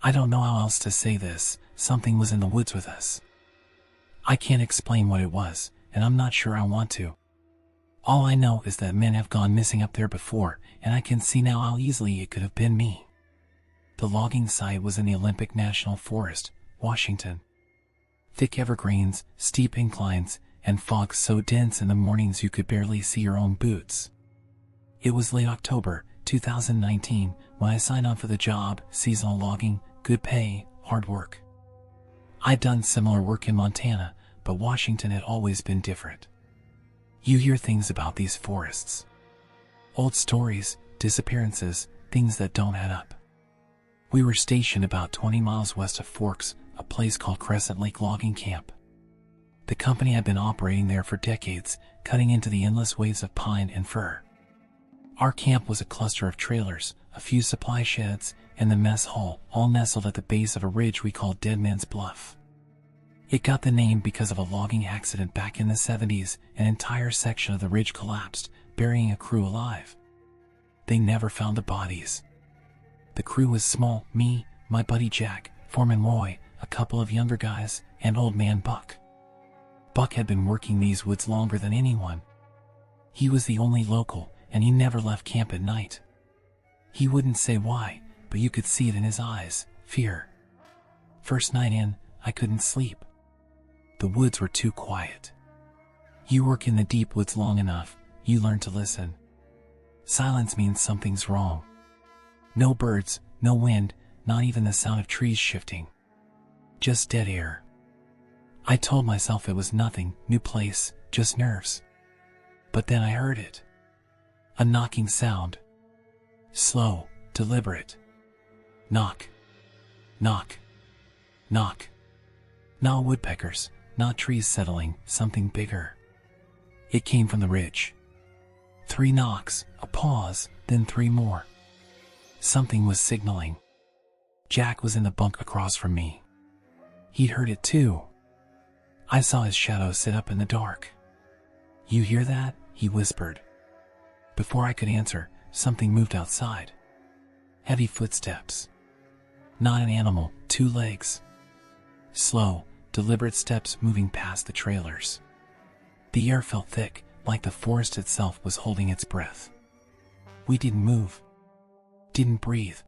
I don't know how else to say this. Something was in the woods with us. I can't explain what it was, and I'm not sure I want to. All I know is that men have gone missing up there before, and I can see now how easily it could have been me. The logging site was in the Olympic National Forest, Washington. Thick evergreens, steep inclines, and fog so dense in the mornings you could barely see your own boots. It was late October, 2019, when I signed on for the job. Seasonal logging, good pay, hard work. I'd done similar work in Montana, but Washington had always been different. You hear things about these forests. Old stories, disappearances, things that don't add up. We were stationed about 20 miles west of Forks, a place called Crescent Lake Logging Camp. The company had been operating there for decades, cutting into the endless waves of pine and fir. Our camp was a cluster of trailers, a few supply sheds, and the mess hall, all nestled at the base of a ridge we called Dead Man's Bluff. It got the name because of a logging accident back in the 70s. An entire section of the ridge collapsed, burying a crew alive. They never found the bodies. The crew was small: me, my buddy Jack, Foreman Roy, a couple of younger guys, and Old Man Buck. Buck had been working these woods longer than anyone. He was the only local, and he never left camp at night. He wouldn't say why, but you could see it in his eyes: fear. First night in, I couldn't sleep. The woods were too quiet. You work in the deep woods long enough, you learn to listen. Silence means something's wrong. No birds, no wind, not even the sound of trees shifting. Just dead air. I told myself it was nothing, new place, just nerves. But then I heard it. A knocking sound. Slow, deliberate. Knock. Knock. Knock. Not woodpeckers, not trees settling, something bigger. It came from the ridge. 3 knocks, a pause, then 3 more. Something was signaling. Jack was in the bunk across from me. He'd heard it too. I saw his shadow sit up in the dark. "You hear that?" he whispered. Before I could answer, something moved outside. Heavy footsteps. Not an animal, 2 legs. Slow, deliberate steps moving past the trailers. The air felt thick, like the forest itself was holding its breath. We didn't move. Didn't breathe.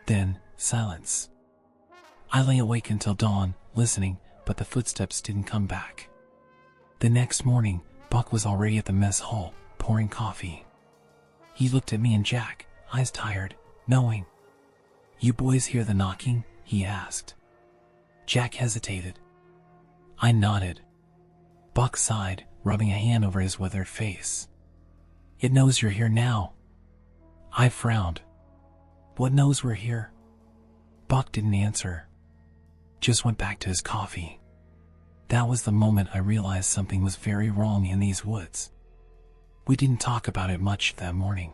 Then, silence. I lay awake until dawn, listening, but the footsteps didn't come back. The next morning, Buck was already at the mess hall, pouring coffee. He looked at me and Jack, eyes tired, knowing. "You boys hear the knocking?" he asked. Jack hesitated. I nodded. Buck sighed, rubbing a hand over his withered face. "It knows you're here now." I frowned. "What knows we're here?" Buck didn't answer. Just went back to his coffee. That was the moment I realized something was very wrong in these woods. We didn't talk about it much that morning.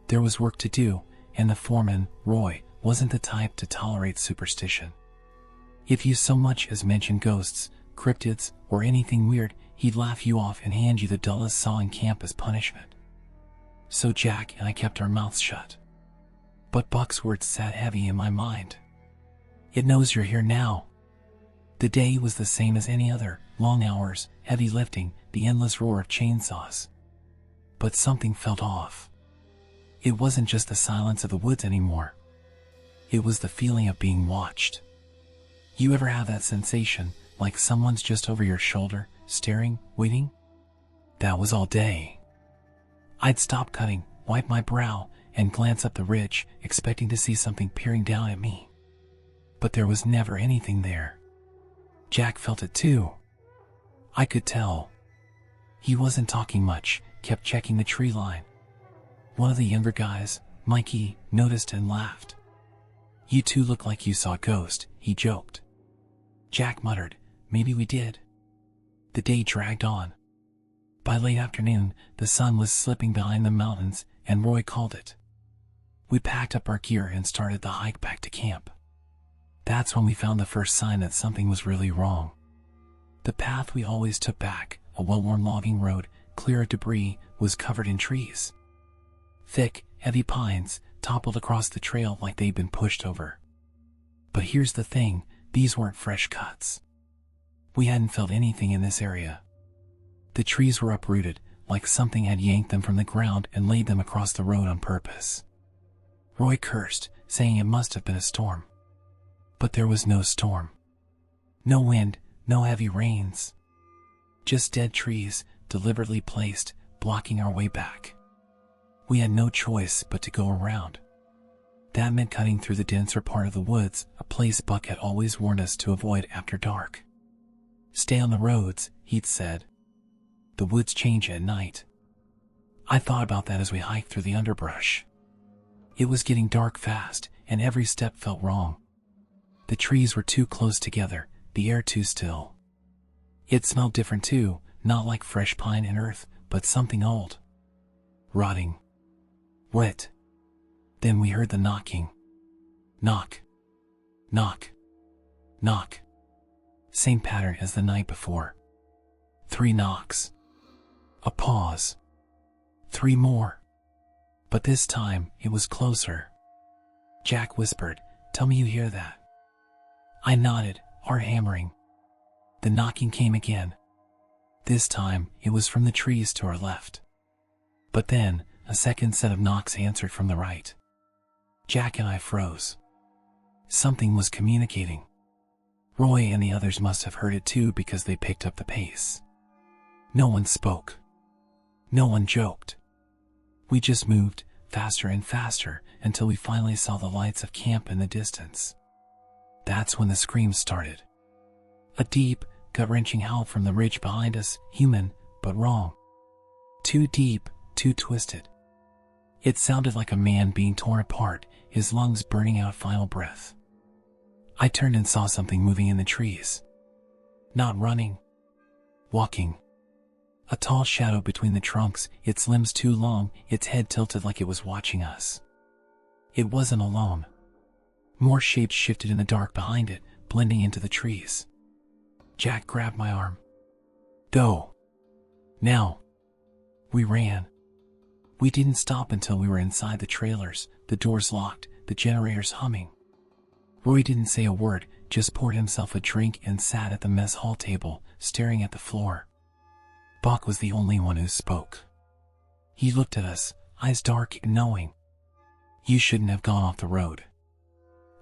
There was work to do, and the foreman, Roy, wasn't the type to tolerate superstition. If you so much as mentioned ghosts, cryptids, or anything weird, he'd laugh you off and hand you the dullest saw in camp as punishment. So Jack and I kept our mouths shut. But Buck's words sat heavy in my mind. "It knows you're here now." The day was the same as any other: long hours, heavy lifting, the endless roar of chainsaws. But something felt off. It wasn't just the silence of the woods anymore. It was the feeling of being watched. You ever have that sensation, like someone's just over your shoulder, staring, waiting? That was all day. I'd stop cutting, wipe my brow, and glance up the ridge, expecting to see something peering down at me. But there was never anything there. Jack felt it too. I could tell. He wasn't talking much, kept checking the tree line. One of the younger guys, Mikey, noticed and laughed. "You two look like you saw a ghost," he joked. Jack muttered, "Maybe we did." The day dragged on. By late afternoon, the sun was slipping behind the mountains, and Roy called it. We packed up our gear and started the hike back to camp. That's when we found the first sign that something was really wrong. The path we always took back, a well-worn logging road, clear of debris, was covered in trees. Thick, heavy pines toppled across the trail like they'd been pushed over. But here's the thing, these weren't fresh cuts. We hadn't felt anything in this area. The trees were uprooted, like something had yanked them from the ground and laid them across the road on purpose. Roy cursed, saying it must have been a storm. But there was no storm. No wind, no heavy rains. Just dead trees, deliberately placed, blocking our way back. We had no choice but to go around. That meant cutting through the denser part of the woods, a place Buck had always warned us to avoid after dark. Stay on the roads, he'd said. The woods change at night. I thought about that as we hiked through the underbrush. It was getting dark fast, and every step felt wrong. The trees were too close together, the air too still. It smelled different too, not like fresh pine and earth, but something old. Rotting. Wet. Then we heard the knocking. Knock. Knock. Knock. Same pattern as the night before. 3 knocks. A pause. 3 more. But this time, it was closer. Jack whispered, "Tell me you hear that." I nodded, heart hammering. The knocking came again. This time, it was from the trees to our left. But then, a second set of knocks answered from the right. Jack and I froze. Something was communicating. Roy and the others must have heard it too because they picked up the pace. No one spoke. No one joked. We just moved, faster and faster, until we finally saw the lights of camp in the distance. That's when the screams started. A deep, gut-wrenching howl from the ridge behind us, human, but wrong. Too deep, too twisted. It sounded like a man being torn apart, his lungs burning out final breath. I turned and saw something moving in the trees. Not running. Walking. A tall shadow between the trunks, its limbs too long, its head tilted like it was watching us. It wasn't alone. More shapes shifted in the dark behind it, blending into the trees. Jack grabbed my arm. Go. Now. We ran. We didn't stop until we were inside the trailers, the doors locked, the generators humming. Roy didn't say a word, just poured himself a drink and sat at the mess hall table, staring at the floor. Buck was the only one who spoke. He looked at us, eyes dark and knowing. You shouldn't have gone off the road.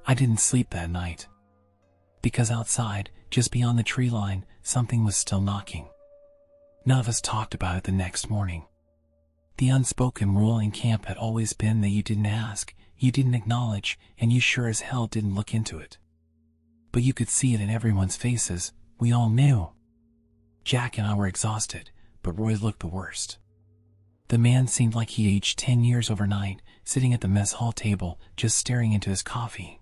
I didn't sleep that night. Because outside, just beyond the tree line, something was still knocking. None of us talked about it the next morning. The unspoken rule in camp had always been that you didn't ask, you didn't acknowledge, and you sure as hell didn't look into it. But you could see it in everyone's faces, we all knew. Jack and I were exhausted, but Roy looked the worst. The man seemed like he aged 10 years overnight, sitting at the mess hall table, just staring into his coffee.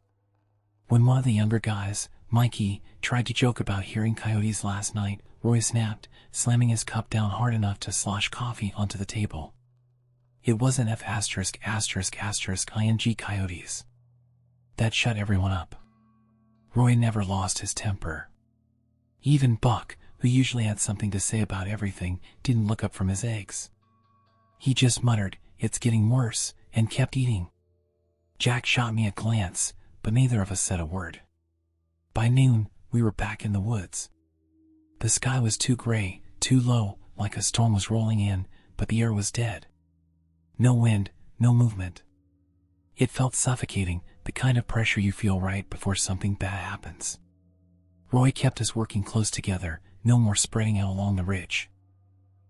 When one of the younger guys, Mikey, tried to joke about hearing coyotes last night, Roy snapped, slamming his cup down hard enough to slosh coffee onto the table. It wasn't F*********** ing coyotes. That shut everyone up. Roy never lost his temper. Even Buck, who usually had something to say about everything, didn't look up from his eggs. He just muttered, "It's getting worse," and kept eating. Jack shot me a glance, but neither of us said a word. By noon, we were back in the woods. The sky was too gray, too low, like a storm was rolling in, but the air was dead. No wind, no movement. It felt suffocating, the kind of pressure you feel right before something bad happens. Roy kept us working close together, no more spreading out along the ridge.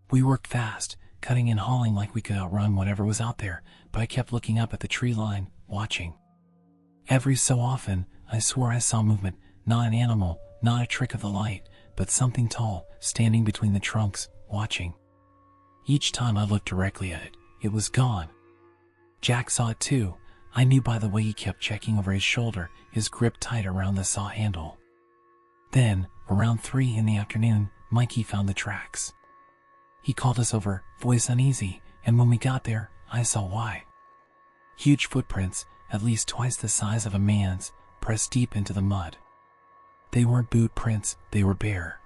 We worked fast, cutting and hauling like we could outrun whatever was out there, but I kept looking up at the tree line, watching. Every so often, I swore I saw movement, not an animal, not a trick of the light, but something tall, standing between the trunks, watching. Each time I looked directly at it, it was gone. Jack saw it too. I knew by the way he kept checking over his shoulder, his grip tight around the saw handle. Then, around 3 in the afternoon, Mikey found the tracks. He called us over, voice uneasy, and when we got there, I saw why. Huge footprints, at least twice the size of a man's, pressed deep into the mud. They weren't boot prints, they were bare.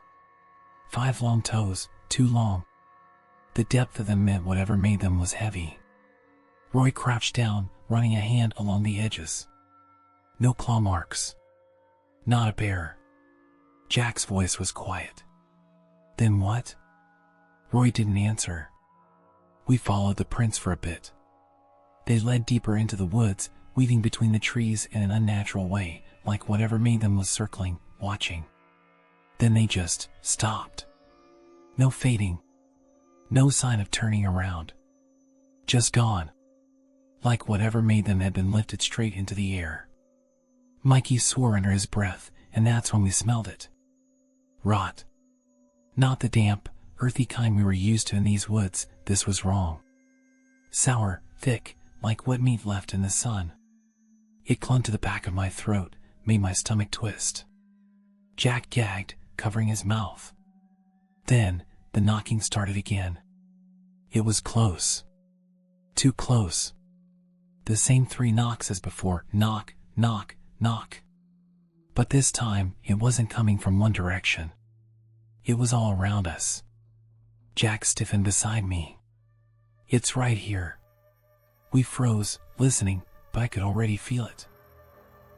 5 long toes, too long. The depth of them meant whatever made them was heavy. Roy crouched down, running a hand along the edges. No claw marks. Not a bear. Jack's voice was quiet. Then what? Roy didn't answer. We followed the prints for a bit. They led deeper into the woods, weaving between the trees in an unnatural way, like whatever made them was circling, watching. Then they just stopped. No fading. No sign of turning around. Just gone. Like whatever made them had been lifted straight into the air. Mikey swore under his breath, and that's when we smelled it. Rot. Not the damp, earthy kind we were used to in these woods. This was wrong. Sour, thick, like wet meat left in the sun. It clung to the back of my throat, made my stomach twist. Jack gagged, covering his mouth. Then, the knocking started again. It was close. Too close. The same 3 knocks as before. Knock, knock, knock. But this time, it wasn't coming from one direction. It was all around us. Jack stiffened beside me. It's right here. We froze, listening, but I could already feel it.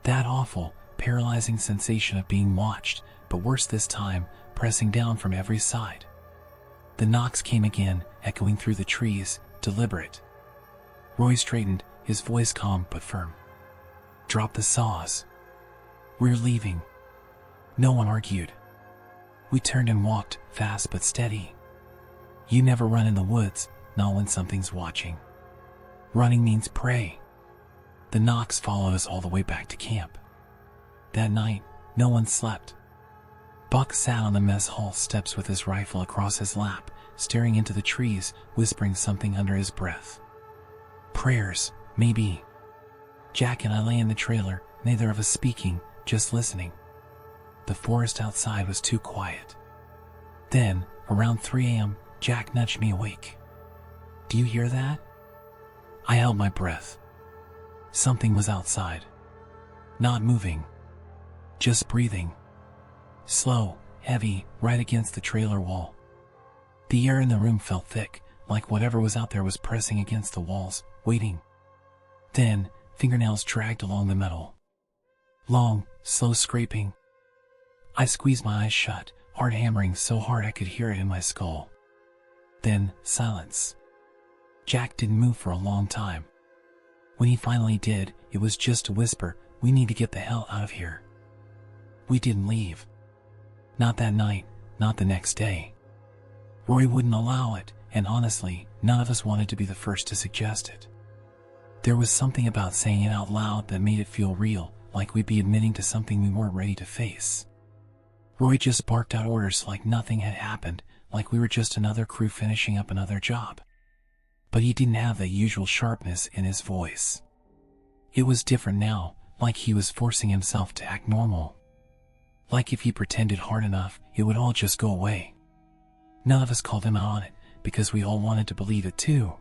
That awful, paralyzing sensation of being watched, but worse this time, pressing down from every side. The knocks came again, echoing through the trees, deliberate. Roy straightened, his voice calm but firm. Drop the saws. We're leaving. No one argued. We turned and walked, fast but steady. You never run in the woods, not when something's watching. Running means prey. The knocks followed us all the way back to camp. That night, no one slept. Buck sat on the mess hall steps with his rifle across his lap, staring into the trees, whispering something under his breath. Prayers, maybe. Jack and I lay in the trailer, neither of us speaking, just listening. The forest outside was too quiet. Then, around 3 a.m., Jack nudged me awake. Do you hear that? I held my breath. Something was outside. Not moving. Just breathing. Slow, heavy, right against the trailer wall. The air in the room felt thick, like whatever was out there was pressing against the walls, waiting. Then, fingernails dragged along the metal. Long, slow scraping. I squeezed my eyes shut, heart hammering so hard I could hear it in my skull. Then, silence. Jack didn't move for a long time. When he finally did, it was just a whisper, we need to get the hell out of here. We didn't leave. Not that night, not the next day. Roy wouldn't allow it, and honestly, none of us wanted to be the first to suggest it. There was something about saying it out loud that made it feel real, like we'd be admitting to something we weren't ready to face. Roy just barked out orders like nothing had happened, like we were just another crew finishing up another job. But he didn't have the usual sharpness in his voice. It was different now, like he was forcing himself to act normal. Like if he pretended hard enough, it would all just go away. None of us called him out on it, because we all wanted to believe it too.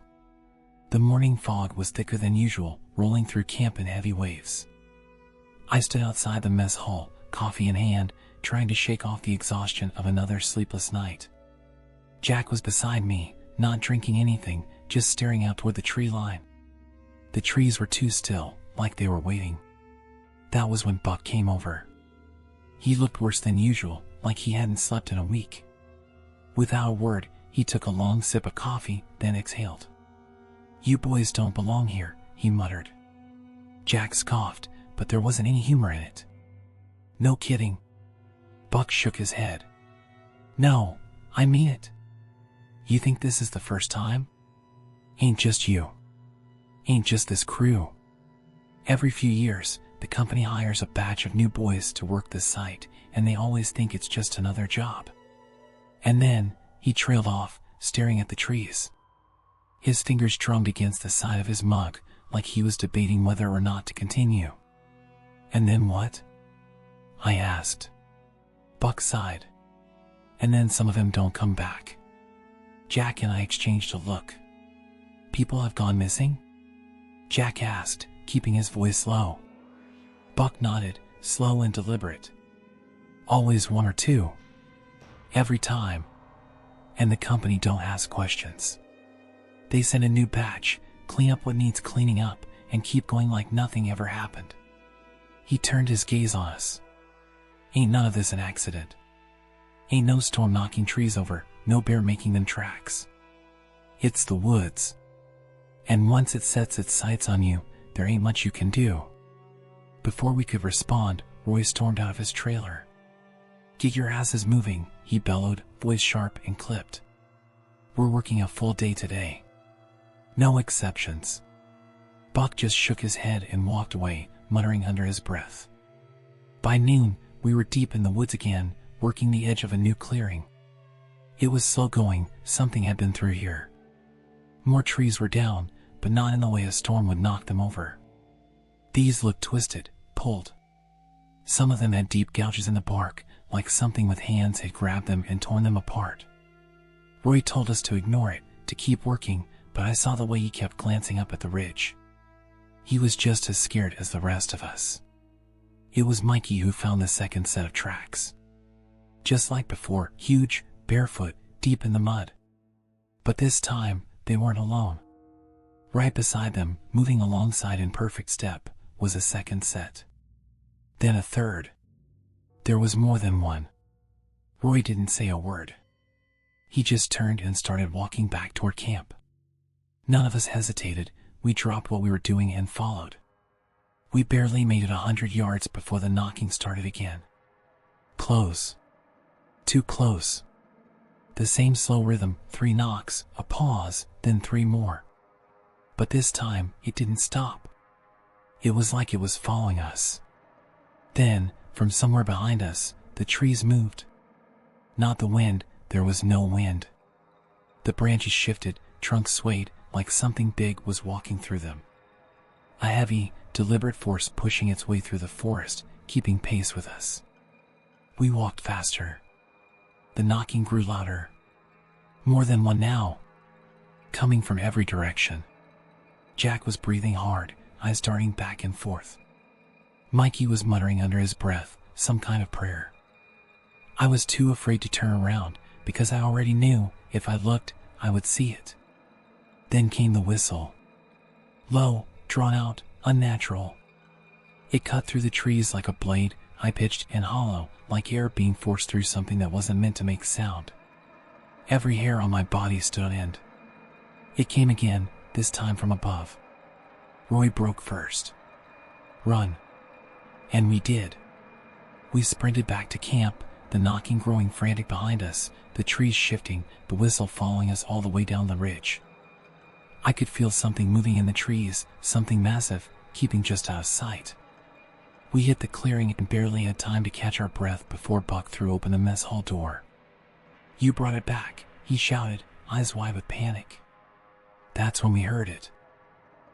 The morning fog was thicker than usual, rolling through camp in heavy waves. I stood outside the mess hall, coffee in hand, trying to shake off the exhaustion of another sleepless night. Jack was beside me, not drinking anything, just staring out toward the tree line. The trees were too still, like they were waiting. That was when Buck came over. He looked worse than usual, like he hadn't slept in a week. Without a word, he took a long sip of coffee, then exhaled. You boys don't belong here, he muttered. Jack scoffed, but there wasn't any humor in it. No kidding. Buck shook his head. No, I mean it. You think this is the first time? Ain't just you. Ain't just this crew. Every few years, the company hires a batch of new boys to work the site, and they always think it's just another job. And then, he trailed off, staring at the trees. His fingers drummed against the side of his mug, like he was debating whether or not to continue. And then what? I asked. Buck sighed. And then some of them don't come back. Jack and I exchanged a look. People have gone missing? Jack asked, keeping his voice low. Buck nodded, slow and deliberate. Always 1 or 2. Every time. And the company don't ask questions. They send a new batch, clean up what needs cleaning up, and keep going like nothing ever happened. He turned his gaze on us. Ain't none of this an accident. Ain't no storm knocking trees over, no bear making them tracks. It's the woods. And once it sets its sights on you, there ain't much you can do. Before we could respond, Roy stormed out of his trailer. "Get your asses moving," he bellowed, voice sharp and clipped. "We're working a full day today. No exceptions." Buck just shook his head and walked away, muttering under his breath. By noon, we were deep in the woods again, working the edge of a new clearing. It was slow going, something had been through here. More trees were down, but not in the way a storm would knock them over. These looked twisted, pulled. Some of them had deep gouges in the bark, like something with hands had grabbed them and torn them apart. Roy told us to ignore it, to keep working, but I saw the way he kept glancing up at the ridge. He was just as scared as the rest of us. It was Mikey who found the second set of tracks. Just like before, huge, barefoot, deep in the mud. But this time, they weren't alone. Right beside them, moving alongside in perfect step, was a second set. Then a third. There was more than one. Roy didn't say a word. He just turned and started walking back toward camp. None of us hesitated. We dropped what we were doing and followed. We barely made it 100 yards before the knocking started again. Close. Too close. The same slow rhythm, 3 knocks, a pause, then 3 more. But this time, it didn't stop. It was like it was following us. Then, from somewhere behind us, the trees moved. Not the wind, there was no wind. The branches shifted, trunks swayed, like something big was walking through them. A heavy, deliberate force pushing its way through the forest, keeping pace with us. We walked faster. The knocking grew louder. More than one now. Coming from every direction. Jack was breathing hard, eyes darting back and forth. Mikey was muttering under his breath, some kind of prayer. I was too afraid to turn around, because I already knew, if I looked, I would see it. Then came the whistle. Low, drawn out, unnatural. It cut through the trees like a blade, high-pitched and hollow, like air being forced through something that wasn't meant to make sound. Every hair on my body stood on end. It came again, this time from above. Roy broke first. Run. And we did. We sprinted back to camp, the knocking growing frantic behind us, the trees shifting, the whistle following us all the way down the ridge. I could feel something moving in the trees, something massive, keeping just out of sight. We hit the clearing and barely had time to catch our breath before Buck threw open the mess hall door. "You brought it back," he shouted, eyes wide with panic. That's when we heard it.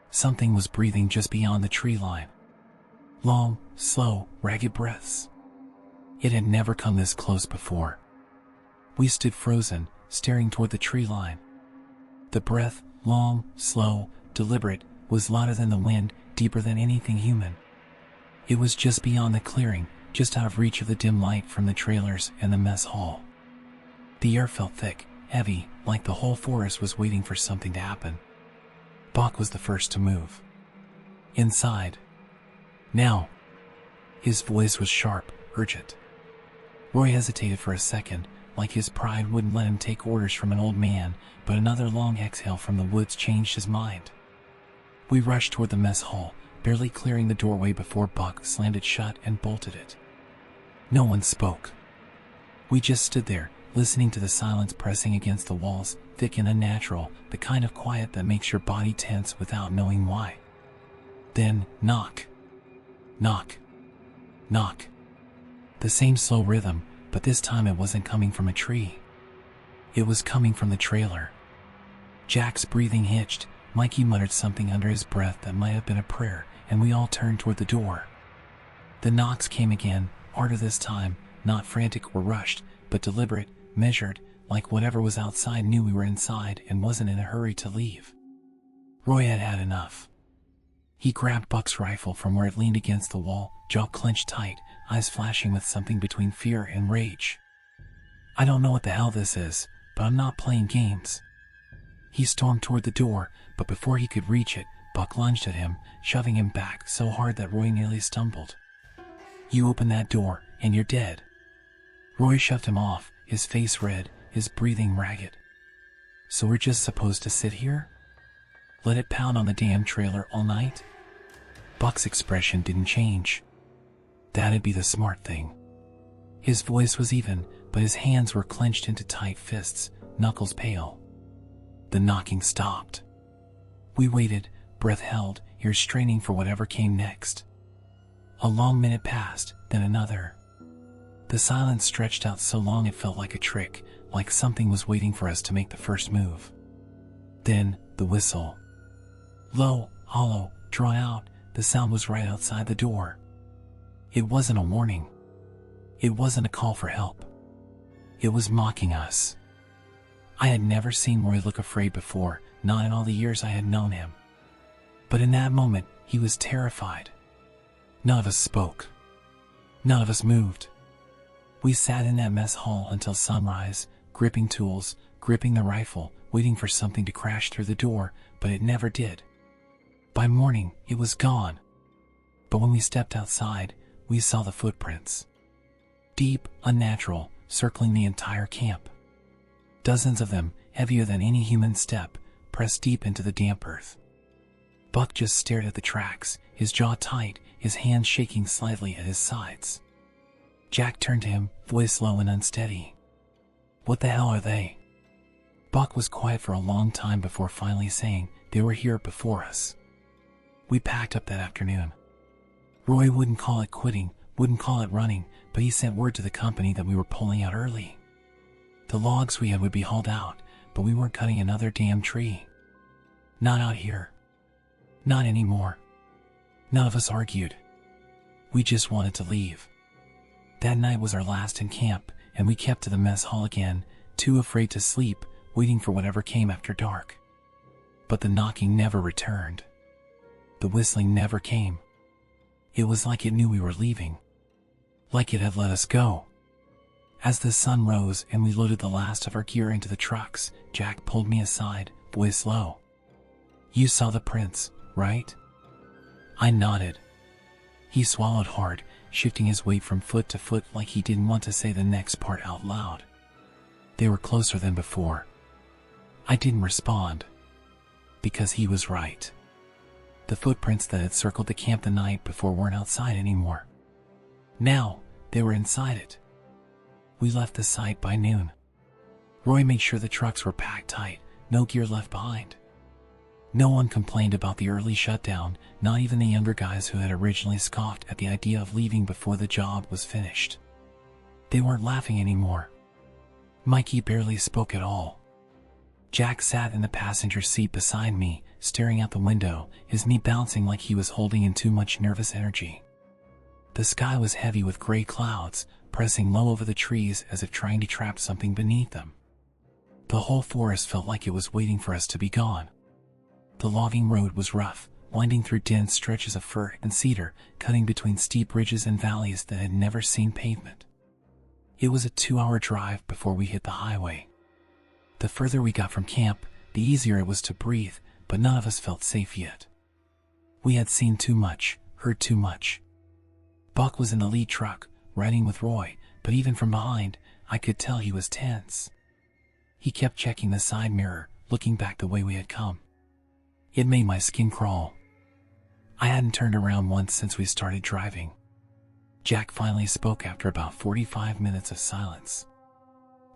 Something was breathing just beyond the tree line. Long, slow, ragged breaths. It had never come this close before. We stood frozen, staring toward the tree line. The breath, long, slow, deliberate, was louder than the wind, deeper than anything human. It was just beyond the clearing, just out of reach of the dim light from the trailers and the mess hall. The air felt thick, heavy, like the whole forest was waiting for something to happen. Buck was the first to move. Inside. Now. His voice was sharp, urgent. Roy hesitated for a second, like his pride wouldn't let him take orders from an old man, but another long exhale from the woods changed his mind. We rushed toward the mess hall, barely clearing the doorway before Buck slammed it shut and bolted it. No one spoke. We just stood there, listening to the silence pressing against the walls, thick and unnatural, the kind of quiet that makes your body tense without knowing why. Then, knock. Knock. Knock. The same slow rhythm, but this time it wasn't coming from a tree. It was coming from the trailer. Jack's breathing hitched. Mikey muttered something under his breath that might have been a prayer, and we all turned toward the door. The knocks came again, harder this time, not frantic or rushed, but deliberate, measured, like whatever was outside knew we were inside and wasn't in a hurry to leave. Roy had had enough. He grabbed Buck's rifle from where it leaned against the wall, jaw clenched tight, eyes flashing with something between fear and rage. I don't know what the hell this is, but I'm not playing games. He stormed toward the door, but before he could reach it, Buck lunged at him, shoving him back so hard that Roy nearly stumbled. You open that door, and you're dead." Roy shoved him off, his face red, his breathing ragged. "So we're just supposed to sit here? Let it pound on the damn trailer all night?" Buck's expression didn't change. That'd be the smart thing. His voice was even, but his hands were clenched into tight fists, knuckles pale. The knocking stopped. We waited, breath held, ears straining for whatever came next. A long minute passed, then another. The silence stretched out so long it felt like a trick, like something was waiting for us to make the first move. Then, the whistle. Low, hollow, drawn out, the sound was right outside the door. It wasn't a warning. It wasn't a call for help. It was mocking us. I had never seen Roy look afraid before, not in all the years I had known him. But in that moment, he was terrified. None of us spoke. None of us moved. We sat in that mess hall until sunrise, gripping tools, gripping the rifle, waiting for something to crash through the door, but it never did. By morning, it was gone. But when we stepped outside, we saw the footprints. Deep, unnatural, circling the entire camp. Dozens of them, heavier than any human step, pressed deep into the damp earth. Buck just stared at the tracks, his jaw tight, his hands shaking slightly at his sides. Jack turned to him, voice low and unsteady. "What the hell are they?" Buck was quiet for a long time before finally saying, "They were here before us." We packed up that afternoon. Roy wouldn't call it quitting, wouldn't call it running, but he sent word to the company that we were pulling out early. The logs we had would be hauled out, but we weren't cutting another damn tree. Not out here. Not anymore. None of us argued. We just wanted to leave. That night was our last in camp, and we kept to the mess hall again, too afraid to sleep, waiting for whatever came after dark. But the knocking never returned. The whistling never came. It was like it knew we were leaving. Like it had let us go. As the sun rose and we loaded the last of our gear into the trucks, Jack pulled me aside, voice low. "You saw the prints, right?" I nodded. He swallowed hard, shifting his weight from foot to foot like he didn't want to say the next part out loud. They were closer than before. I didn't respond. Because he was right. The footprints that had circled the camp the night before weren't outside anymore. Now, they were inside it. We left the site by noon. Roy made sure the trucks were packed tight, no gear left behind. No one complained about the early shutdown, not even the younger guys who had originally scoffed at the idea of leaving before the job was finished. They weren't laughing anymore. Mikey barely spoke at all. Jack sat in the passenger seat beside me, staring out the window, his knee bouncing like he was holding in too much nervous energy. The sky was heavy with gray clouds, pressing low over the trees as if trying to trap something beneath them. The whole forest felt like it was waiting for us to be gone. The logging road was rough, winding through dense stretches of fir and cedar, cutting between steep ridges and valleys that had never seen pavement. It was a 2-hour drive before we hit the highway. The further we got from camp, the easier it was to breathe, but none of us felt safe yet. We had seen too much, heard too much. Buck was in the lead truck, riding with Roy, but even from behind, I could tell he was tense. He kept checking the side mirror, looking back the way we had come. It made my skin crawl. I hadn't turned around once since we started driving. Jack finally spoke after about 45 minutes of silence.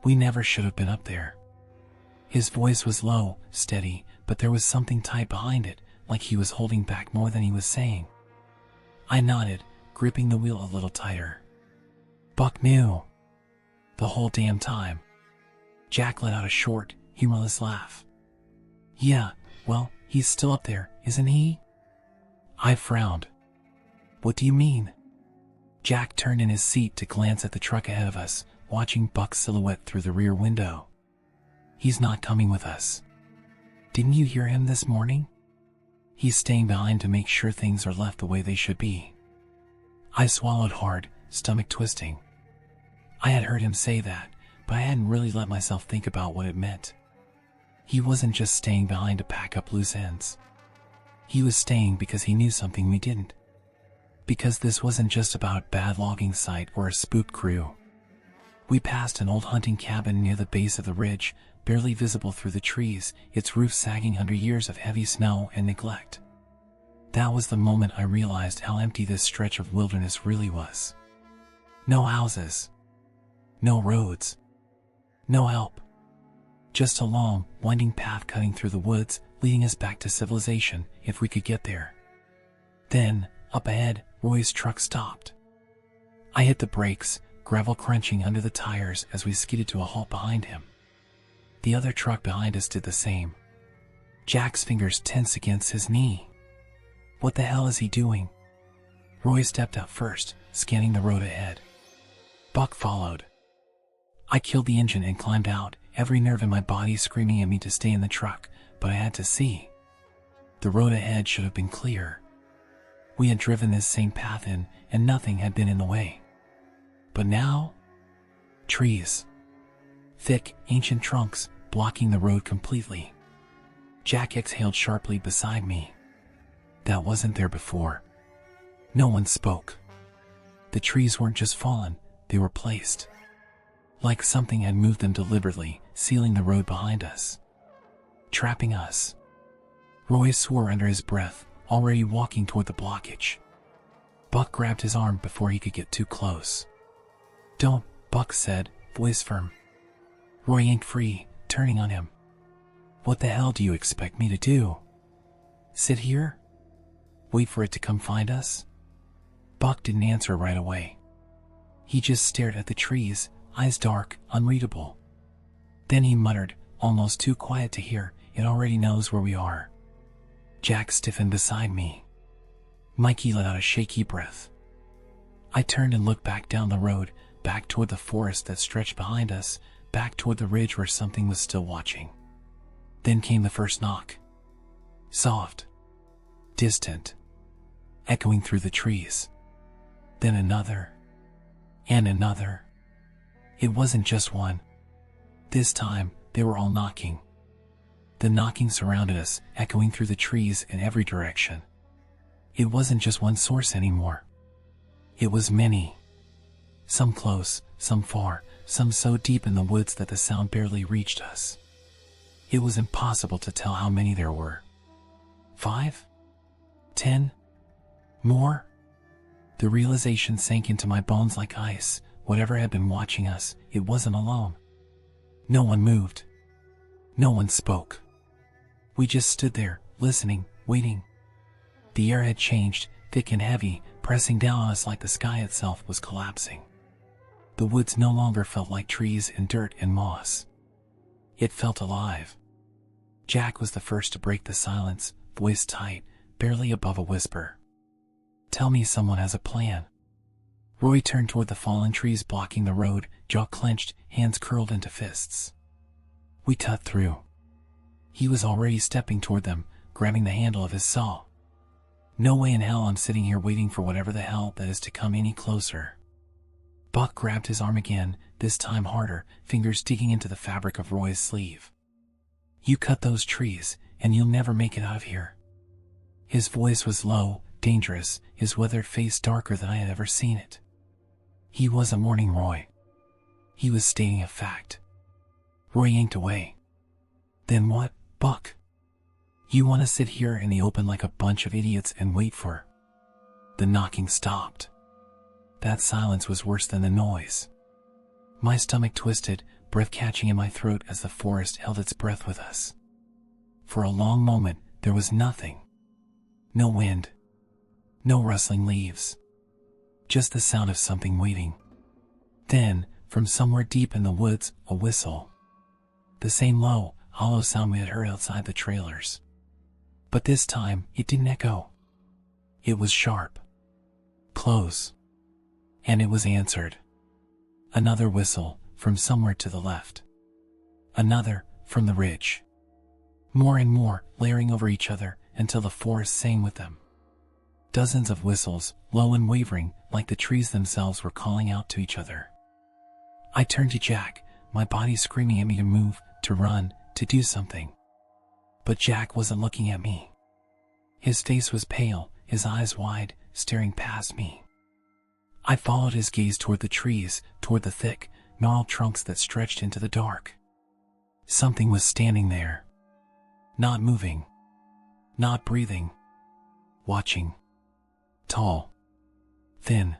"We never should have been up there." His voice was low, steady, but there was something tight behind it, like he was holding back more than he was saying. I nodded, gripping the wheel a little tighter. Buck knew. The whole damn time. Jack let out a short, humorless laugh. "Yeah, well, he's still up there, isn't he?" I frowned. "What do you mean?" Jack turned in his seat to glance at the truck ahead of us, watching Buck's silhouette through the rear window. "He's not coming with us. Didn't you hear him this morning? He's staying behind to make sure things are left the way they should be." I swallowed hard, stomach twisting. I had heard him say that, but I hadn't really let myself think about what it meant. He wasn't just staying behind to pack up loose ends. He was staying because he knew something we didn't. Because this wasn't just about a bad logging site or a spooked crew. We passed an old hunting cabin near the base of the ridge, barely visible through the trees, its roof sagging under years of heavy snow and neglect. That was the moment I realized how empty this stretch of wilderness really was. No houses. No roads. No help. Just a long, winding path cutting through the woods, leading us back to civilization, if we could get there. Then, up ahead, Roy's truck stopped. I hit the brakes, gravel crunching under the tires as we skidded to a halt behind him. The other truck behind us did the same. Jack's fingers tense against his knee. What the hell is he doing? Roy stepped out first, scanning the road ahead. Buck followed. I killed the engine and climbed out, every nerve in my body screaming at me to stay in the truck, but I had to see. The road ahead should have been clear. We had driven this same path in, and nothing had been in the way. But now? Trees. Thick, ancient trunks, blocking the road completely. Jack exhaled sharply beside me. That wasn't there before. No one spoke. The trees weren't just fallen, they were placed. Like something had moved them deliberately, sealing the road behind us. Trapping us. Roy swore under his breath, already walking toward the blockage. Buck grabbed his arm before he could get too close. "Don't," Buck said, voice firm. Roy yanked free, turning on him. "What the hell do you expect me to do? Sit here? Wait for it to come find us?" Buck didn't answer right away. He just stared at the trees, eyes dark, unreadable. Then he muttered, almost too quiet to hear, "It already knows where we are." Jack stiffened beside me. Mikey let out a shaky breath. I turned and looked back down the road, back toward the forest that stretched behind us, back toward the ridge where something was still watching. Then came the first knock. Soft. Distant. Echoing through the trees. Then another. And another. It wasn't just one. This time, they were all knocking. The knocking surrounded us, echoing through the trees in every direction. It wasn't just one source anymore. It was many. Some close, some far, some so deep in the woods that the sound barely reached us. It was impossible to tell how many there were. 5? 10? More? The realization sank into my bones like ice. Whatever had been watching us, it wasn't alone. No one moved. No one spoke. We just stood there, listening, waiting. The air had changed, thick and heavy, pressing down on us like the sky itself was collapsing. The woods no longer felt like trees and dirt and moss. It felt alive. Jack was the first to break the silence, voice tight, barely above a whisper. "Tell me someone has a plan." Roy turned toward the fallen trees blocking the road, jaw clenched, hands curled into fists. We cut through. He was already stepping toward them, grabbing the handle of his saw. No way in hell I'm sitting here waiting for whatever the hell that is to come any closer. Buck grabbed his arm again, this time harder, fingers digging into the fabric of Roy's sleeve. "You cut those trees, and you'll never make it out of here." His voice was low, dangerous, his weathered face darker than I had ever seen it. He wasn't warning Roy. He was stating a fact. Roy yanked away. "Then what, Buck? You want to sit here in the open like a bunch of idiots and wait for..." The knocking stopped. That silence was worse than the noise. My stomach twisted, breath catching in my throat as the forest held its breath with us. For a long moment, there was nothing. No wind. No rustling leaves. Just the sound of something waiting. Then, from somewhere deep in the woods, a whistle. The same low, hollow sound we had heard outside the trailers. But this time, it didn't echo. It was sharp. Close. And it was answered. Another whistle, from somewhere to the left. Another, from the ridge. More and more, layering over each other, until the forest sang with them. Dozens of whistles, low and wavering, like the trees themselves were calling out to each other. I turned to Jack, my body screaming at me to move, to run, to do something. But Jack wasn't looking at me. His face was pale, his eyes wide, staring past me. I followed his gaze toward the trees, toward the thick, gnarled trunks that stretched into the dark. Something was standing there. Not moving. Not breathing. Watching. Tall. Thin.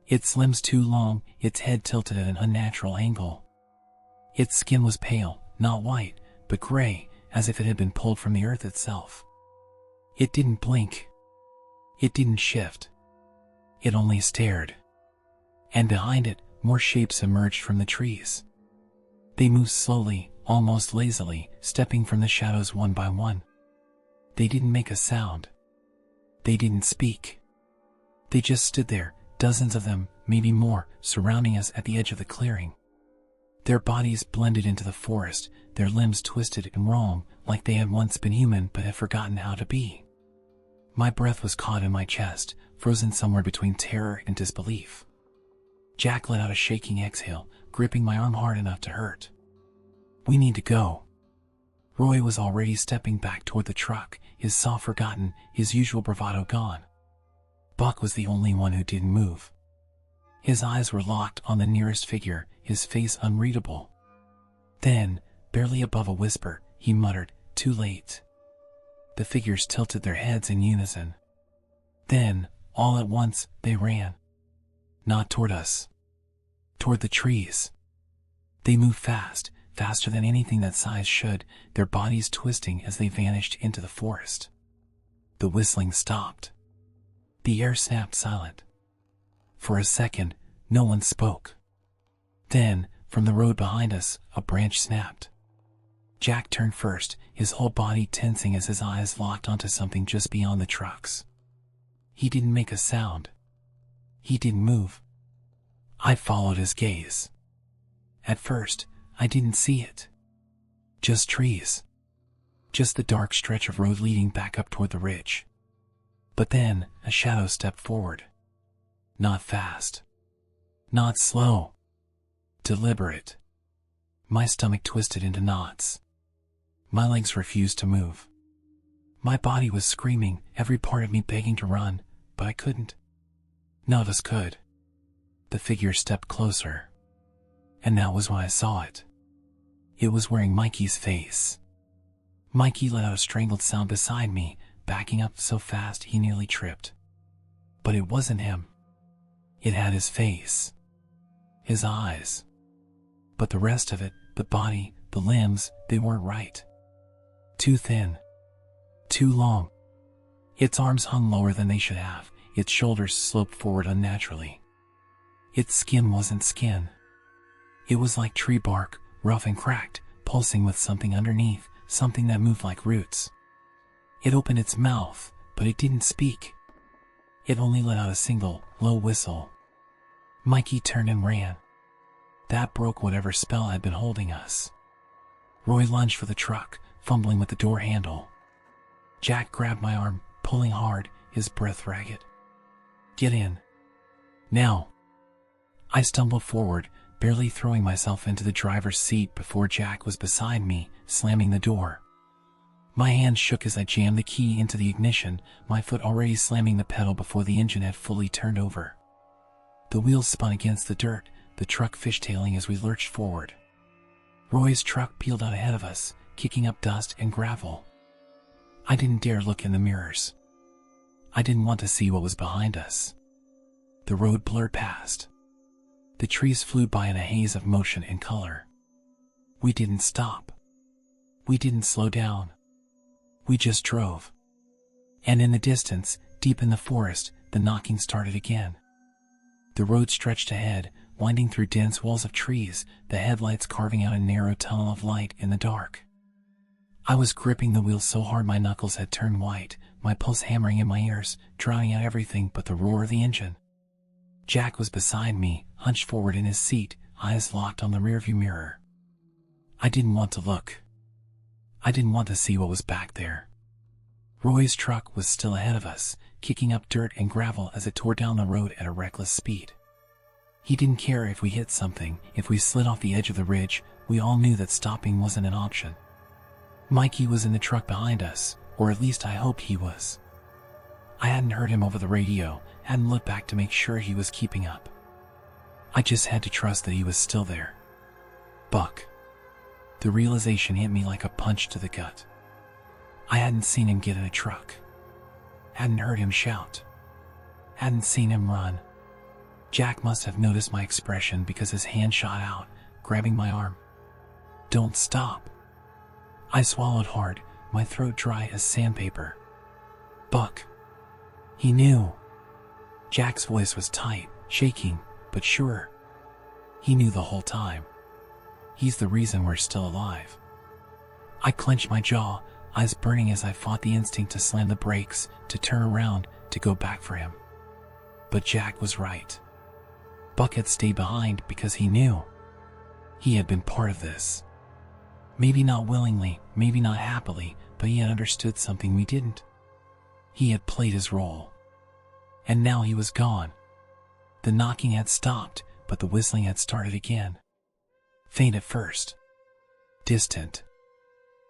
Its limbs too long, its head tilted at an unnatural angle. Its skin was pale, not white, but gray, as if it had been pulled from the earth itself. It didn't blink. It didn't shift. It only stared. And behind it, more shapes emerged from the trees. They moved slowly, almost lazily, stepping from the shadows one by one. They didn't make a sound. They didn't speak. They just stood there, dozens of them, maybe more, surrounding us at the edge of the clearing. Their bodies blended into the forest, their limbs twisted and wrong, like they had once been human but had forgotten how to be. My breath was caught in my chest, frozen somewhere between terror and disbelief. Jack let out a shaking exhale, gripping my arm hard enough to hurt. "We need to go." Roy was already stepping back toward the truck, his soft forgotten, his usual bravado gone. Buck was the only one who didn't move. His eyes were locked on the nearest figure, his face unreadable. Then, barely above a whisper, he muttered, "Too late." The figures tilted their heads in unison. Then, all at once, they ran. Not toward us. Toward the trees. They moved fast, faster than anything that size should, their bodies twisting as they vanished into the forest. The whistling stopped. The air snapped silent. For a second, no one spoke. Then, from the road behind us, a branch snapped. Jack turned first, his whole body tensing as his eyes locked onto something just beyond the trucks. He didn't make a sound. He didn't move. I followed his gaze. At first, I didn't see it. Just trees. Just the dark stretch of road leading back up toward the ridge. But then, a shadow stepped forward. Not fast. Not slow. Deliberate. My stomach twisted into knots. My legs refused to move. My body was screaming, every part of me begging to run, but I couldn't. None of us could. The figure stepped closer. And that was when I saw it. It was wearing Mikey's face. Mikey let out a strangled sound beside me, backing up so fast he nearly tripped. But it wasn't him. It had his face. His eyes. But the rest of it, the body, the limbs, they weren't right. Too thin. Too long. Its arms hung lower than they should have, its shoulders sloped forward unnaturally. Its skin wasn't skin. It was like tree bark, rough and cracked, pulsing with something underneath, something that moved like roots. It opened its mouth, but it didn't speak. It only let out a single, low whistle. Mikey turned and ran. That broke whatever spell had been holding us. Roy lunged for the truck, fumbling with the door handle. Jack grabbed my arm, pulling hard, his breath ragged. "Get in. Now." I stumbled forward, barely throwing myself into the driver's seat before Jack was beside me, slamming the door. My hand shook as I jammed the key into the ignition, my foot already slamming the pedal before the engine had fully turned over. The wheels spun against the dirt, the truck fishtailing as we lurched forward. Roy's truck peeled out ahead of us, kicking up dust and gravel. I didn't dare look in the mirrors. I didn't want to see what was behind us. The road blurred past. The trees flew by in a haze of motion and color. We didn't stop. We didn't slow down. We just drove. And in the distance, deep in the forest, the knocking started again. The road stretched ahead, winding through dense walls of trees, the headlights carving out a narrow tunnel of light in the dark. I was gripping the wheel so hard my knuckles had turned white, my pulse hammering in my ears, drowning out everything but the roar of the engine. Jack was beside me, hunched forward in his seat, eyes locked on the rearview mirror. I didn't want to look. I didn't want to see what was back there. Roy's truck was still ahead of us, kicking up dirt and gravel as it tore down the road at a reckless speed. He didn't care if we hit something, if we slid off the edge of the ridge, we all knew that stopping wasn't an option. Mikey was in the truck behind us, or at least I hoped he was. I hadn't heard him over the radio, hadn't looked back to make sure he was keeping up. I just had to trust that he was still there. Buck. The realization hit me like a punch to the gut. I hadn't seen him get in a truck. Hadn't heard him shout. Hadn't seen him run. Jack must have noticed my expression because his hand shot out, grabbing my arm. "Don't stop." I swallowed hard, my throat dry as sandpaper. "Buck." He knew. Jack's voice was tight, shaking, but sure. He knew the whole time. He's the reason we're still alive. I clenched my jaw, eyes burning as I fought the instinct to slam the brakes, to turn around, to go back for him. But Jack was right. Buck had stayed behind because he knew. He had been part of this. Maybe not willingly, maybe not happily, but he had understood something we didn't. He had played his role. And now he was gone. The knocking had stopped, but the whistling had started again. Faint at first. Distant.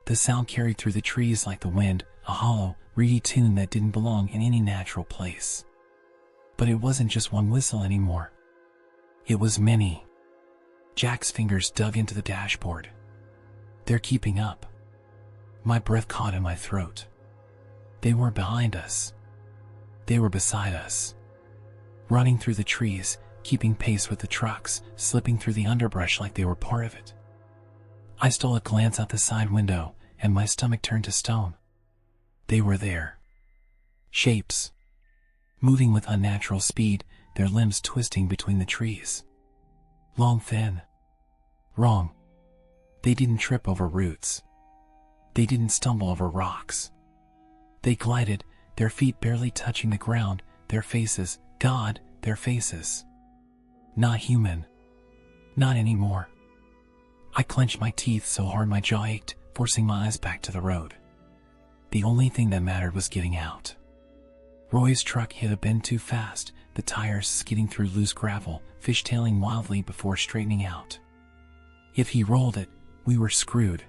The sound carried through the trees like the wind, a hollow, reedy tune that didn't belong in any natural place. But it wasn't just one whistle anymore. It was many. Jack's fingers dug into the dashboard. They're keeping up. My breath caught in my throat. They weren't behind us. They were beside us. Running through the trees, keeping pace with the trucks, slipping through the underbrush like they were part of it. I stole a glance out the side window, and my stomach turned to stone. They were there. Shapes. Moving with unnatural speed, their limbs twisting between the trees. Long, thin. Wrong. They didn't trip over roots. They didn't stumble over rocks. They glided, their feet barely touching the ground, their faces, God, their faces. Not human. Not anymore. I clenched my teeth so hard my jaw ached, forcing my eyes back to the road. The only thing that mattered was getting out. Roy's truck hit a bend too fast, the tires skidding through loose gravel, fishtailing wildly before straightening out. If he rolled it, we were screwed.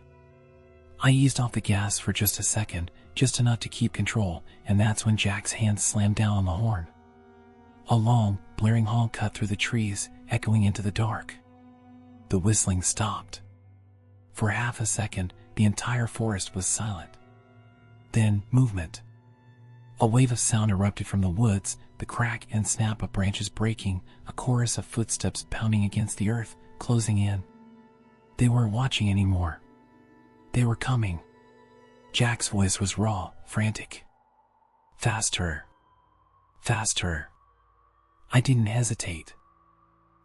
I eased off the gas for just a second, just enough to keep control, and that's when Jack's hand slammed down on the horn. A long, blaring honk cut through the trees, echoing into the dark. The whistling stopped. For half a second, the entire forest was silent. Then, movement. A wave of sound erupted from the woods, the crack and snap of branches breaking, a chorus of footsteps pounding against the earth, closing in. They weren't watching anymore. They were coming. Jack's voice was raw, frantic. Faster. Faster. I didn't hesitate.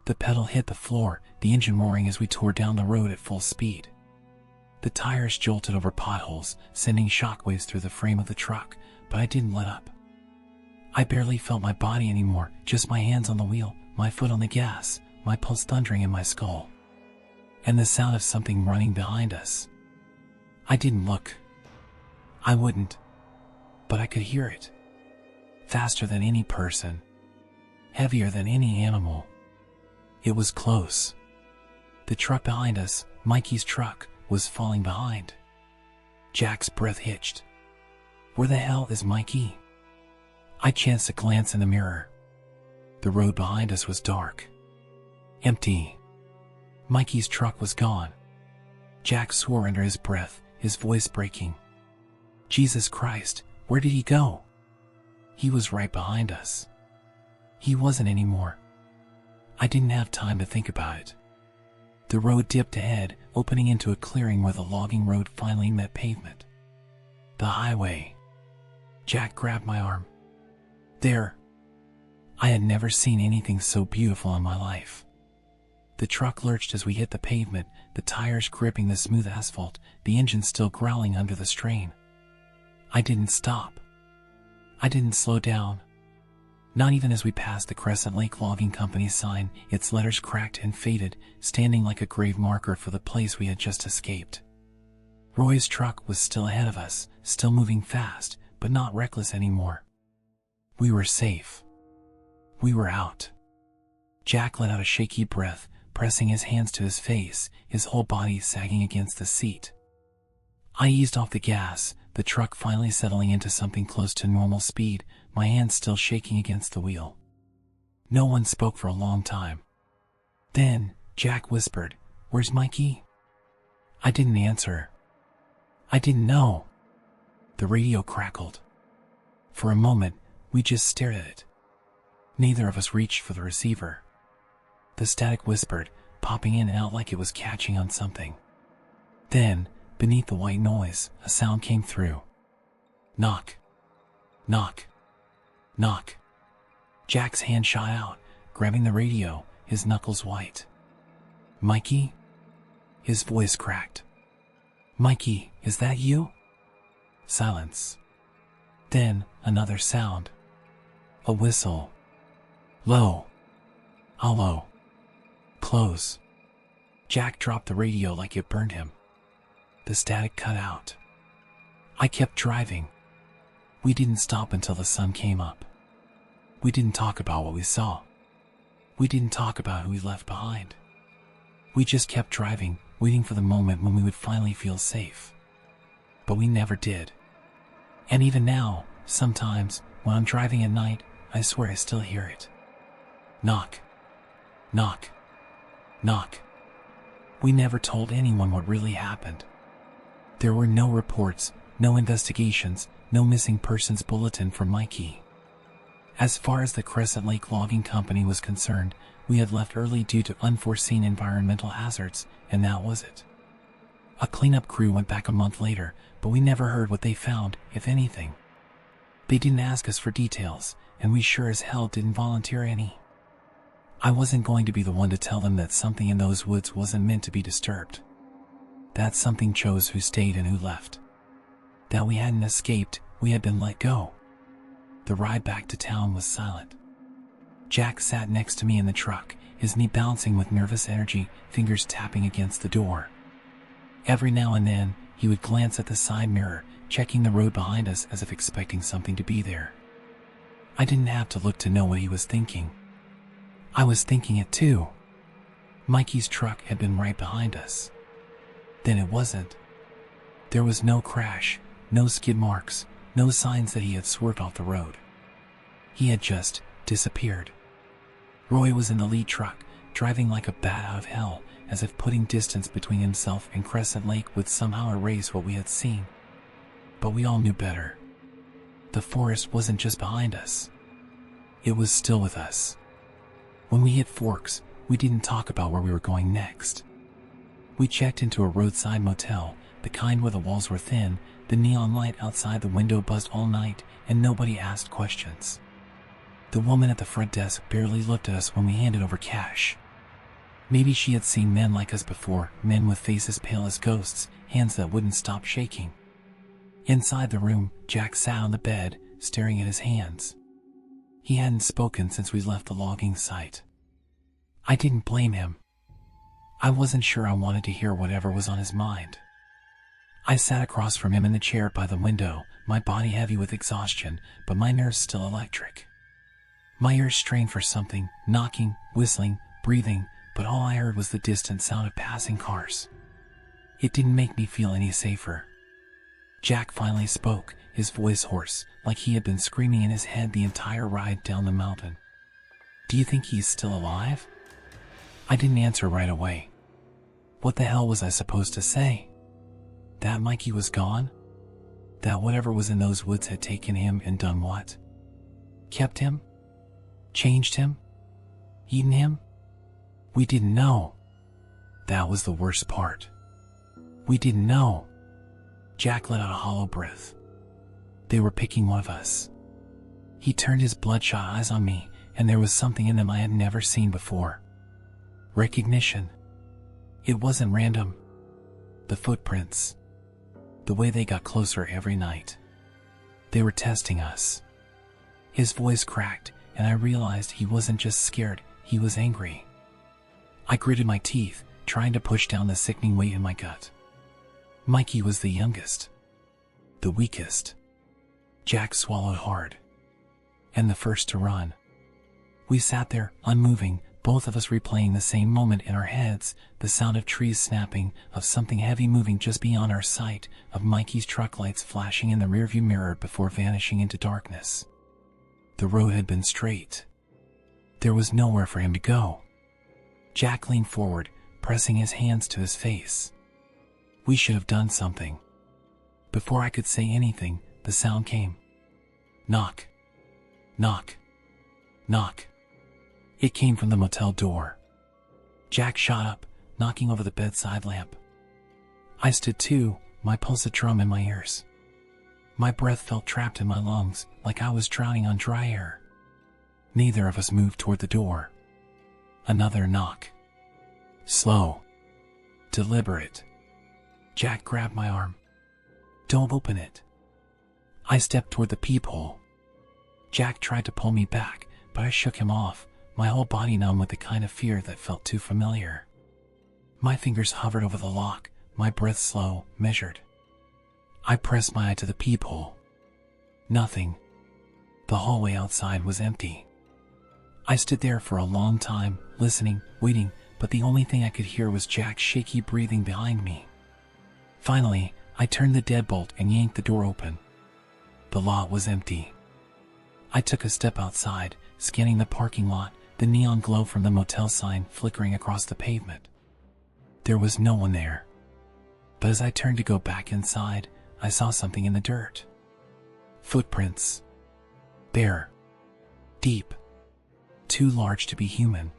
The pedal hit the floor, the engine roaring as we tore down the road at full speed. The tires jolted over potholes, sending shockwaves through the frame of the truck, but I didn't let up. I barely felt my body anymore, just my hands on the wheel, my foot on the gas, my pulse thundering in my skull. And the sound of something running behind us. I didn't look. I wouldn't. But I could hear it. Faster than any person. Heavier than any animal. It was close. The truck behind us, Mikey's truck, was falling behind. Jack's breath hitched. Where the hell is Mikey? I chanced a glance in the mirror. The road behind us was dark. Empty. Mikey's truck was gone. Jack swore under his breath, his voice breaking. Jesus Christ, where did he go? He was right behind us. He wasn't anymore. I didn't have time to think about it. The road dipped ahead, opening into a clearing where the logging road finally met pavement. The highway. Jack grabbed my arm. There. I had never seen anything so beautiful in my life. The truck lurched as we hit the pavement, the tires gripping the smooth asphalt, the engine still growling under the strain. I didn't stop. I didn't slow down. Not even as we passed the Crescent Lake Logging Company sign, its letters cracked and faded, standing like a grave marker for the place we had just escaped. Roy's truck was still ahead of us, still moving fast, but not reckless anymore. We were safe. We were out. Jack let out a shaky breath, pressing his hands to his face, his whole body sagging against the seat. I eased off the gas, the truck finally settling into something close to normal speed, my hands still shaking against the wheel. No one spoke for a long time. Then, Jack whispered, "Where's Mikey?" I didn't answer. I didn't know. The radio crackled. For a moment, we just stared at it. Neither of us reached for the receiver. The static whispered, popping in and out like it was catching on something. Then, beneath the white noise, a sound came through. Knock. Knock. Knock. Jack's hand shot out, grabbing the radio, his knuckles white. "Mikey?" His voice cracked. "Mikey, is that you?" Silence. Then, another sound. A whistle. Low. Hollow. Close. Jack dropped the radio like it burned him. The static cut out. I kept driving. We didn't stop until the sun came up. We didn't talk about what we saw. We didn't talk about who we left behind. We just kept driving, waiting for the moment when we would finally feel safe. But we never did. And even now, sometimes, when I'm driving at night, I swear I still hear it. Knock. Knock. Knock. We never told anyone what really happened. There were no reports, no investigations, no missing persons bulletin from Mikey. As far as the Crescent Lake Logging Company was concerned, we had left early due to unforeseen environmental hazards, and that was it. A cleanup crew went back a month later, but we never heard what they found, if anything. They didn't ask us for details, and we sure as hell didn't volunteer any. I wasn't going to be the one to tell them that something in those woods wasn't meant to be disturbed. That something chose who stayed and who left. That we hadn't escaped, we had been let go. The ride back to town was silent. Jack sat next to me in the truck, his knee bouncing with nervous energy, fingers tapping against the door. Every now and then, he would glance at the side mirror, checking the road behind us as if expecting something to be there. I didn't have to look to know what he was thinking. I was thinking it too. Mikey's truck had been right behind us. Then it wasn't. There was no crash, no skid marks, no signs that he had swerved off the road. He had just disappeared. Roy was in the lead truck, driving like a bat out of hell, as if putting distance between himself and Crescent Lake would somehow erase what we had seen. But we all knew better. The forest wasn't just behind us. It was still with us. When we hit Forks, we didn't talk about where we were going next. We checked into a roadside motel, the kind where the walls were thin, the neon light outside the window buzzed all night, and nobody asked questions. The woman at the front desk barely looked at us when we handed over cash. Maybe she had seen men like us before, men with faces pale as ghosts, hands that wouldn't stop shaking. Inside the room, Jack sat on the bed, staring at his hands. He hadn't spoken since we left the logging site. I didn't blame him. I wasn't sure I wanted to hear whatever was on his mind. I sat across from him in the chair by the window, my body heavy with exhaustion, but my nerves still electric. My ears strained for something, knocking, whistling, breathing, but all I heard was the distant sound of passing cars. It didn't make me feel any safer. Jack finally spoke, his voice hoarse, like he had been screaming in his head the entire ride down the mountain. "Do you think he's still alive?" I didn't answer right away. What the hell was I supposed to say? That Mikey was gone? That whatever was in those woods had taken him and done what? Kept him? Changed him? Eaten him? We didn't know. That was the worst part. We didn't know. Jack let out a hollow breath. They were picking one of us. He turned his bloodshot eyes on me, and there was something in them I had never seen before. Recognition. It wasn't random. The footprints. The way they got closer every night. They were testing us. His voice cracked, and I realized he wasn't just scared, he was angry. I gritted my teeth, trying to push down the sickening weight in my gut. Mikey was the youngest. The weakest. Jack swallowed hard. And the first to run. We sat there, unmoving, both of us replaying the same moment in our heads, the sound of trees snapping, of something heavy moving just beyond our sight, of Mikey's truck lights flashing in the rearview mirror before vanishing into darkness. The road had been straight. There was nowhere for him to go. Jack leaned forward, pressing his hands to his face. We should have done something. Before I could say anything, the sound came. Knock. Knock. Knock. It came from the motel door. Jack shot up, knocking over the bedside lamp. I stood too, my pulse a drum in my ears. My breath felt trapped in my lungs, like I was drowning on dry air. Neither of us moved toward the door. Another knock. Slow. Deliberate. Jack grabbed my arm. Don't open it. I stepped toward the peephole. Jack tried to pull me back, but I shook him off, my whole body numb with the kind of fear that felt too familiar. My fingers hovered over the lock, my breath slow, measured. I pressed my eye to the peephole. Nothing. The hallway outside was empty. I stood there for a long time, listening, waiting, but the only thing I could hear was Jack's shaky breathing behind me. Finally, I turned the deadbolt and yanked the door open. The lot was empty. I took a step outside, scanning the parking lot, the neon glow from the motel sign flickering across the pavement. There was no one there. But as I turned to go back inside, I saw something in the dirt. Footprints. Bare. Deep. Too large to be human.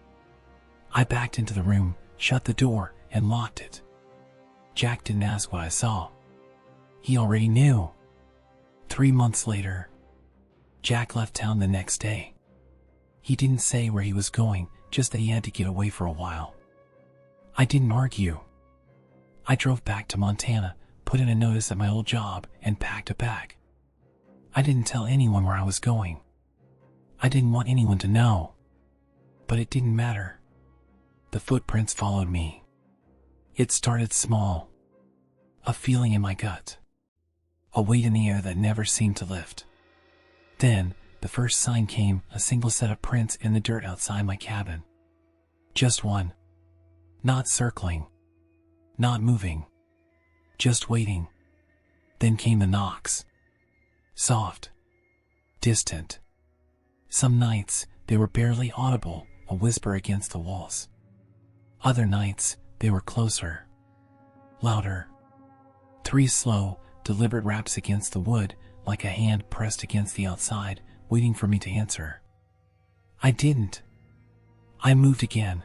I backed into the room, shut the door, and locked it. Jack didn't ask what I saw. He already knew. 3 months later, Jack left town the next day. He didn't say where he was going, just that he had to get away for a while. I didn't argue. I drove back to Montana, put in a notice at my old job, and packed a bag. I didn't tell anyone where I was going. I didn't want anyone to know. But it didn't matter. The footprints followed me. It started small. A feeling in my gut. A weight in the air that never seemed to lift. Then, the first sign came, a single set of prints in the dirt outside my cabin. Just one. Not circling. Not moving. Just waiting. Then came the knocks. Soft. Distant. Some nights, they were barely audible, a whisper against the walls. Other nights, they were closer. Louder. 3 slow, deliberate raps against the wood, like a hand pressed against the outside, waiting for me to answer. I didn't. I moved again.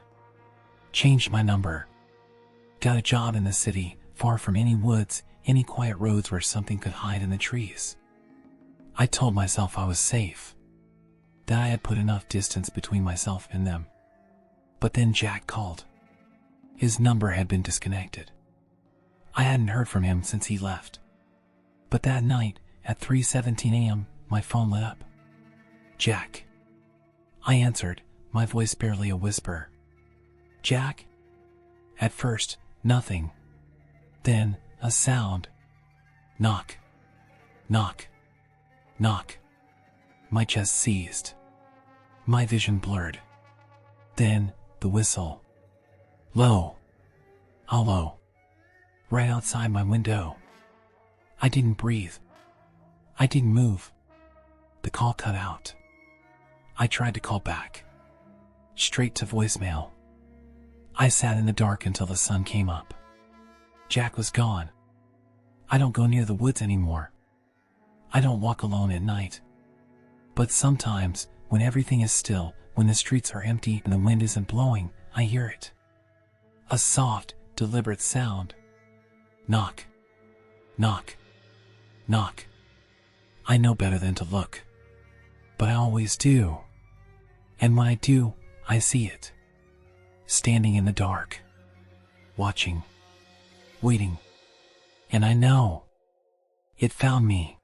Changed my number. Got a job in the city, far from any woods, any quiet roads where something could hide in the trees. I told myself I was safe. That I had put enough distance between myself and them. But then Jack called. His number had been disconnected. I hadn't heard from him since he left. But that night, at 3:17 a.m., my phone lit up. Jack. I answered, my voice barely a whisper. Jack? At first, nothing. Then, a sound. Knock. Knock. Knock. My chest seized. My vision blurred. Then, the whistle. Low. Hollow. Right outside my window. I didn't breathe. I didn't move. The call cut out. I tried to call back. Straight to voicemail. I sat in the dark until the sun came up. Jack was gone. I don't go near the woods anymore. I don't walk alone at night. But sometimes, when everything is still, when the streets are empty and the wind isn't blowing, I hear it. A soft, deliberate sound. Knock. Knock. Knock. I know better than to look. But I always do. And when I do, I see it. Standing in the dark. Watching. Waiting. And I know. It found me.